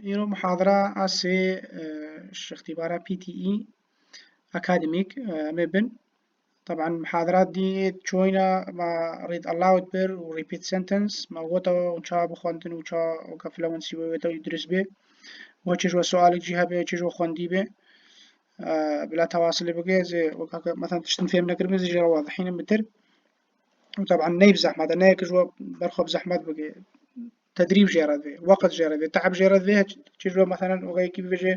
محاضرة أسي اختبارها PTE أكاديميك مبن. طبعا المحاضرات دي تشوينا ما ريد allowed بير و repeat sentence ما وطا وشا بخوندن وشا وكفلونسي ويتا يدرس به وچش وسؤالك جيها به چش وخوندي به بلا تواصل بقى زي مثلا تشتن فهم نكر زي جرا واضحين متر. وطبعا نيب زحمة نيكش برخب زحمة بقى تدريب جيراد به وقت جيراد به تعب جيراد به تجربة مثلا وغاي كيف بيجي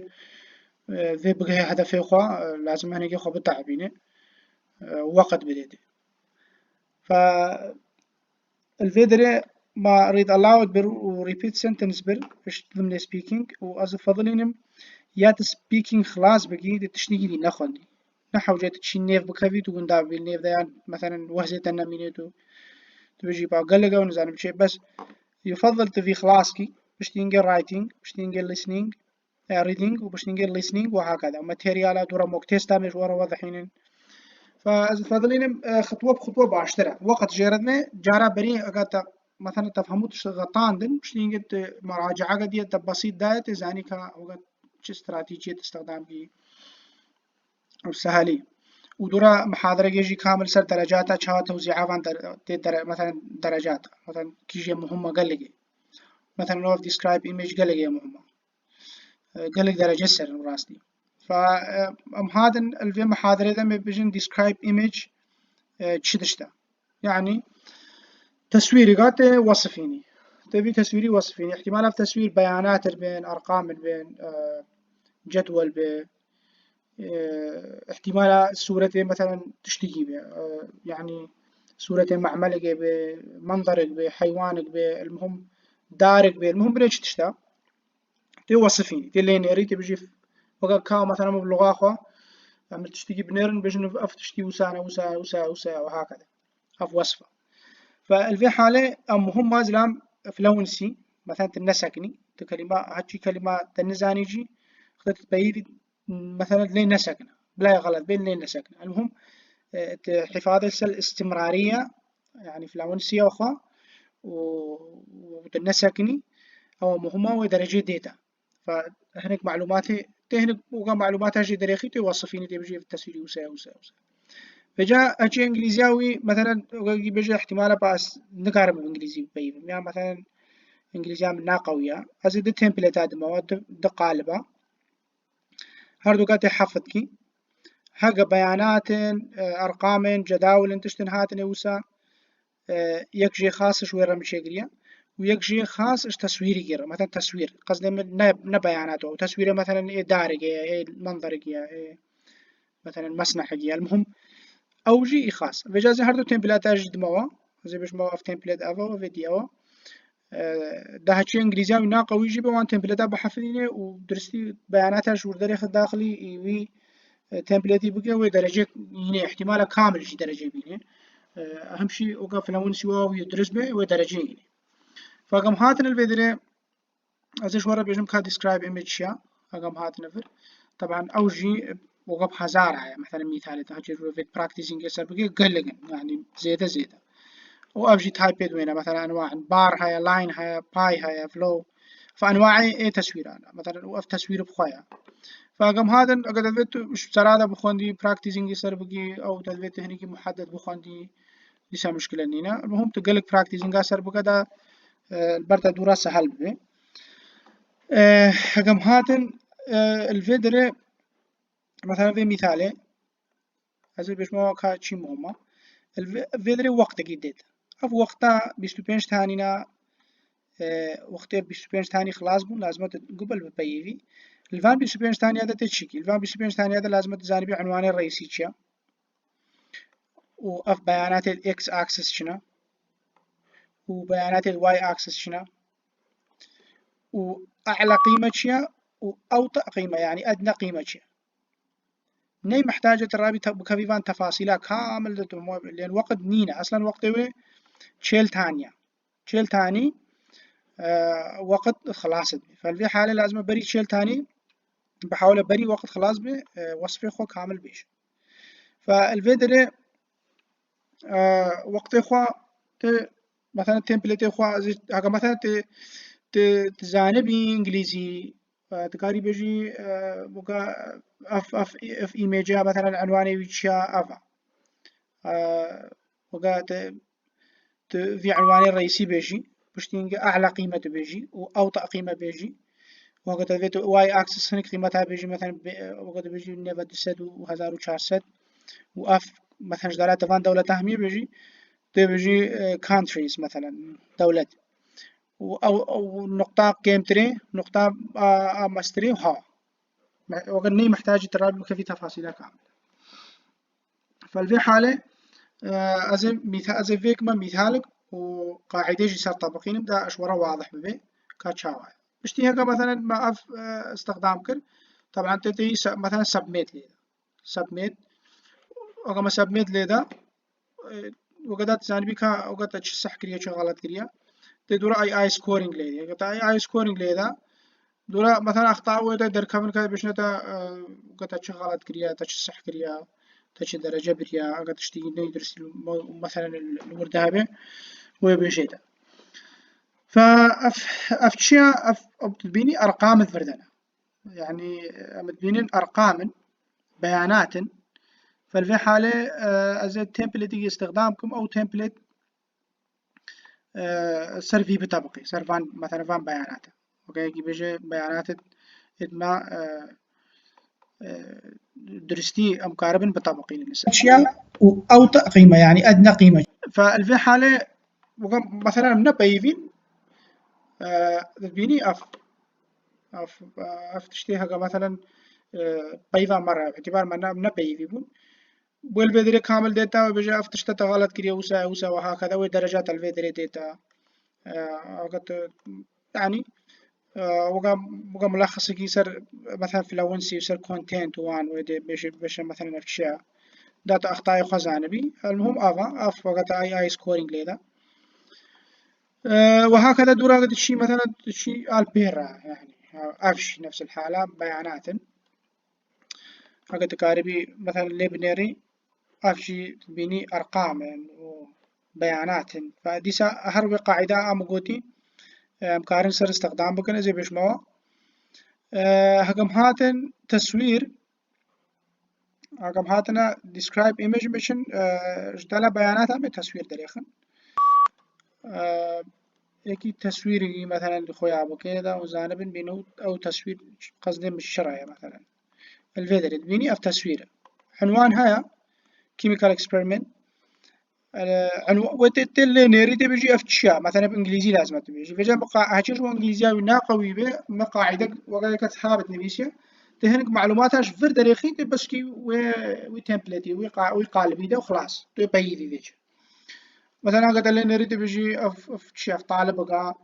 ذي بقى هدف خوا لازم هنيجي خوا بالتعبينه وقت بديته. ف الفيدري ما ريد allowed بر و repeat sentence بر إيش ضمن speaking وأز فضلينم يات speaking خلاص بقي دي تشتيجي دي نخوندي نحو جات تشي نيف بكفي تقول دابي النيف ده مثلا وهزة مينيتو تبجي بقى قلقة ونزانم شيء بس يفضل تفي خلاصكي باش تنقل writing باش تنقل listening reading وباش تنقل listening وهكذا وماتيريالات ورا موك تيستا مش ورا واضحين. ففضلين خطوة بخطوة باشترى وقت جيرتنا جارا بري أقاتا مثلا تفهموت شغطان دن باش تنقل مراجعة قد بسيط دايت زاني كا وقت استراتيجية استخدام كي أو سهلي ودورا محاضرة يجي كامل سر درجاتها شها توزيعها عن مثلا درجات مثلا كيجي مهمة قلقي مثلا لو describe image قلقي مهمة قلق درجة سر راستي. فأم هذا الفي محاضرة ده بيجن describe image تشدشتا يعني تصويري قات وصفيني تبي تصويري وصفيني احتمال في تصوير بيانات بين أرقام بين جدول بين احتمال صورة مثلا تشتكي به يعني صورة معملك بمنظرك بحيوانك المهم دارك المهم ليش تشتا تي وصفيني تي اللي نريد تبجي وقت كاو مثلا باللغة أخوة عمل تشتكي بنيرن بيجن أف تشتكي وسا وهكذا أف وصفة. فالفي حالة مهم مازلام فلونسي مثلا تنسكني تكلمة هاتشي كلمة تنزانيجي خدت بيدي مثلا لين نسكنا بلا غلط بين لين نسكنا المهم حفاظ الاستمرارية يعني فلونسية أخرى وتنسكني أو مهمة ودرجة ديتا. فهناك معلوماتي تهنك وقا معلومات هاجي دريخي توصفيني تبجي في التسوير وسا. فجاء أجي إنجليزياوي مثلا بيجي احتمال باس نقارب بالإنجليزي بيهم يعني مثلا إنجليزيا منا قوية أزيد التمبلت هذا مواد قالبة هردو قاتي حفظكي هاقا بيانات أرقام جداول تشتن هاتن وسا يكجي خاص شوية رمشيقريا ويكجي خاص إش تصويري جرا مثلا تصوير قصدي بياناته أو تصوير مثلا إيه دارج إيه منظرك إيه مثلا مسنحك المهم أو جي خاص بجازي هردو تمبلات أجد موا زي باش موا في تمبلات أفا فيديو ده هاتشي إنجليزي من قوي جيبه وان تمبلات بحفظينه ودرستي بياناتها شو دريخ الداخلي يوي تمبلاتي بقى ودرجة يعني احتمال كامل شي درجة بينه أهم شي وقف لون سوا ويدرس به ودرجة يعني. فقام هاتن الفيدري أزيش ورا بيجم كا describe image شيا فقام هاتن الفيدري طبعا أوجي وقف هزار مثلا مثال تهجر في براكتيسينج يسر بقى قلقن يعني زيادة وأبجي تايبيد وين مثلا أنواع بار هاي لاين هاي باي هاي فلو فأنواعي إيه تصوير أنا مثلا وقف تصوير بخويا. فقام هذا أقدر أثبت مش سرادة بخوندي براكتيسينج يسر بقى أو تثبت تهنيكي محدد بخوندي لسه مشكلة نينا المهم تقلق براكتيسينج يسر بقى ده البرتا دورا سهل بي. قام هاتن الفيدري مثلا في مثالي هذا بيش ما كاتشي مهمة الفيدري وقت جديد أف وقتها 25 ثانية وقتها 25 ثانية خلاص بون لازم قبل ببيفي الفان 25 ثانية هذا تشكي الفان 25 ثانية هذا لازم تزانبي عنوان الرئيسي شيا وأف بيانات الإكس أكسس شنا وبيانات الواي أكسس شنا وأعلى قيمة شيا وأوطى قيمة يعني أدنى قيمة شيا ني محتاجة الرابط بكفيفان تفاصيلها كامل لأن وقت نينا أصلا وقت تشيل تاني وقت خلاص فالفي حالة لازم بري تشيل تاني بحاول بري وقت خلاص به وصفي خو كامل بيش. فالفيدري وقت خو مثلا تمبلت خو هذا مثلا تزانبي إنجليزي تقاري بيجي بقى اف ايميجا مثلا عنواني ويتشا افا بقى في عنواني الرئيسي بيجي بشتينجا أعلى قيمة بيجي وأوطأ قيمة بيجي وقت الفيديو واي اكسس هناك قيمتها بيجي مثلا وقت بيجي نيفا دسد وهزار وشارسد واف مثلا جدارات تفان دولة تهمية بيجي بيجي countries مثلا دولة أو نقطة جيم تري نقطة ماستري وها وقني محتاج ترى في تفاصيلها كاملة فالفي حالة أزي مثال أزي فيك ما مثالك وقاعدة جسر طبقين نبدأ أشوره واضح ببي كاتشاوا بشتي هكا مثلا ما أف استخدام كر طبعا تتي مثلا سبميت لي سبميت وقام سبميت لي ده وقدرت جانبي كا وقدرت تشصح كريا غلط كريا تدور اي سكورينج لي قطع اي سكورينج لي ده دورا مثلا اخطاء ودا در كمل كذا بشنتا قطع غلط كريا تشصح كريا تش درجة بريا قد تشتي ندرس مثلا الوردابة وبيجيتا فأفتشيا بتبيني أرقام الفردنا يعني متبينين أرقام بيانات فالفي حالة أزي تمبلت استخدامكم أو تمبلت سيرفي بطبقي سيرفان مثلا فان بيانات اوكي بيجي بيانات ما درستي ام كاربن بطبقي للنساء اشياء او قيمه يعني ادنى قيمه فالفي حاله مثلا من بيفين بيني اف تشتيها مثلا بيفا مره باعتبار من بيفين والفيدري كامل داتا وبيجي اف تشتت غلط كريا وسا وهكذا ودرجات الفيدري داتا وقت يعني وقا ملخص يصير مثلا في لونسي يصير كونتنت وان ودي بيش مثلا اشياء داتا اخطاء خزانة بي المهم اف وقت اي سكورينج ليدا وهكذا دورا قد شي مثلا شي البيرا يعني افش نفس الحالة بيانات قد كاربي مثلا ليبنري افشي بيني ارقام يعني وبيانات فديسا هربي قاعدة امقوتي مكارن سر استخدام بكن زي بيش موا هكم هاتن تصوير هكم هاتنا describe image mission جدلا بياناتها بتصوير دريخن اكي تصويري مثلا خويا ابو كذا وزانبن بينو او تصوير قصدي مش شرايا مثلا الفيدري بيني اف تصوير عنوان هيا chemical experiment عنوان وتتل نيري بيجي افتشاء مثلا بانجليزي لازم تبيجي فجأة هاتشوش انجليزياوي ناقوي به مقاعدة وقاعدة ثابت نبيسيا تهنك معلوماتها شفر دريخي بس كي وي تمبلتي وقالبي ده وخلاص تبيدي ذيك مثلا قد اللي نريد بيجي اف شيف طالب بقى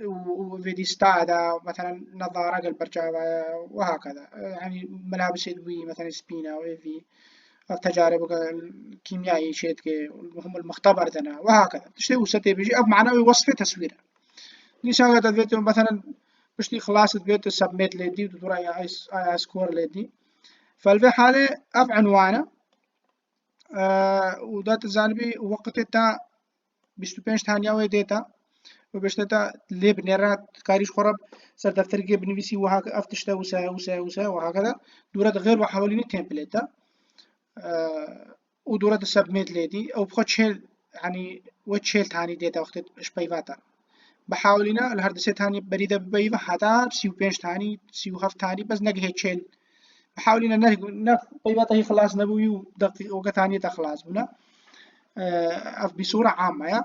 وفيدي ستادا مثلا نظارة قلب برجاوة وهكذا يعني ملابس يدوي مثلا سبينا وفي التجارب الكيميائية شيء هم المختبر دنا وهكذا تشتي وستي بيجي أب معناه وصف تصويره نيشان قد الفيديو مثلا بشتي خلاص الفيديو سبميت لدي ودورا اي سكور لدي فالفي حالة أف عنوانه ودات الزانبي وقت تا بيشتو بينش ثانية ويديتا وبشتتا ليب نيرات كاريش خرب سر دفتر جيب نفسي وهكذا أفتشتا وسا وهكذا دورات غير وحوليني تمبليتا ودورات السبميت لدي أو بخد شيل يعني وتشيل ثاني ديتا وقت إيش بيفاتا بحاولنا الهردسة ثاني بريدة بيفا حتى سيو بينش ثاني سيو هف ثاني بس نجه تشيل بحاولنا نق بيفاتا هي خلاص نبوي دقيقة وقت ثانية خلاص بنا بصورة عامة يا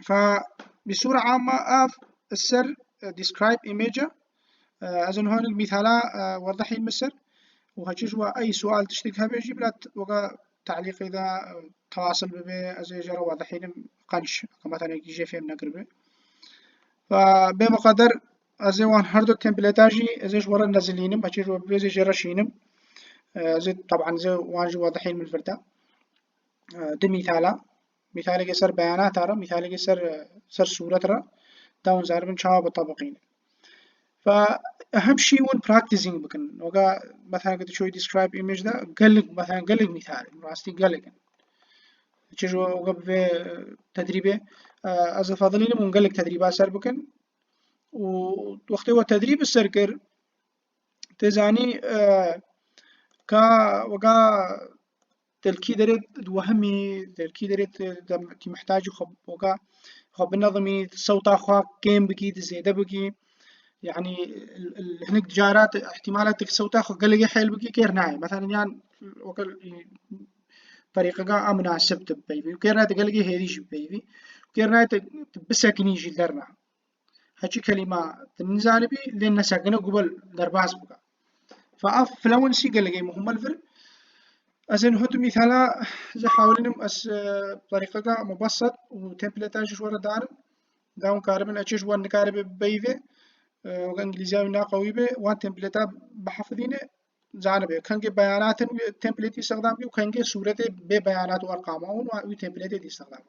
فبصورة عامة السر describe image أظن هون المثالة وضحي المسر وهجيش أي سؤال تشتكها بيجي بلا وقا تعليق إذا تواصل به أزي جرى وضحين قنش مثلا يجي فيهم نقربه فبمقدر أزي وان هردو تمبلتاجي أزيش ورا نزلينم هجيش بيزي جرشينم زي طبعا زي واجي واضحين من الفردا ده مثالة يسر بيانات ترى مثالة يسر صورة ترى داون زار من شعب الطبقين فأهم شيء وين براكتسينج بكن وقا مثلا قد شوي describe image ده قلق مثلا قلق مثال راستي قلق تشجوا وقا في تدريبه از فاضلين من قال لك تدريبات سر بكن ووقت هو تدريب السركر تزاني كا وقا تلكي دريت وهمي تلكي دريت تي محتاج خب وقا خب النظمي صوت أخوك كيم بكي تزيد بكي يعني هناك تجارات احتمالات صوت أخوك قال لي حيل بكي كير ناي مثلا يعني وكل طريقة قا مناسب تبيبي وكيرنا تقال لي هذيش بيبي وكيرنا تبسكني جي درنا هاتشي كلمة تنزانبي لأن ساكنة قبل درباس بقى فأف فلونسي قال لي مهم الفر أزين هدو مثالا زي حاولين أس بطريقة مبسط وتمبلتاج ورا دارم داون كاربن أتشش وان كارب بيفي وإنجليزية نا قوي به وان تمبلتا بحفظينه جانبه كان کے بيانات تمبلت استخدام کی وكان کے صورت بے بيانات وارقام وتمبلت استخدام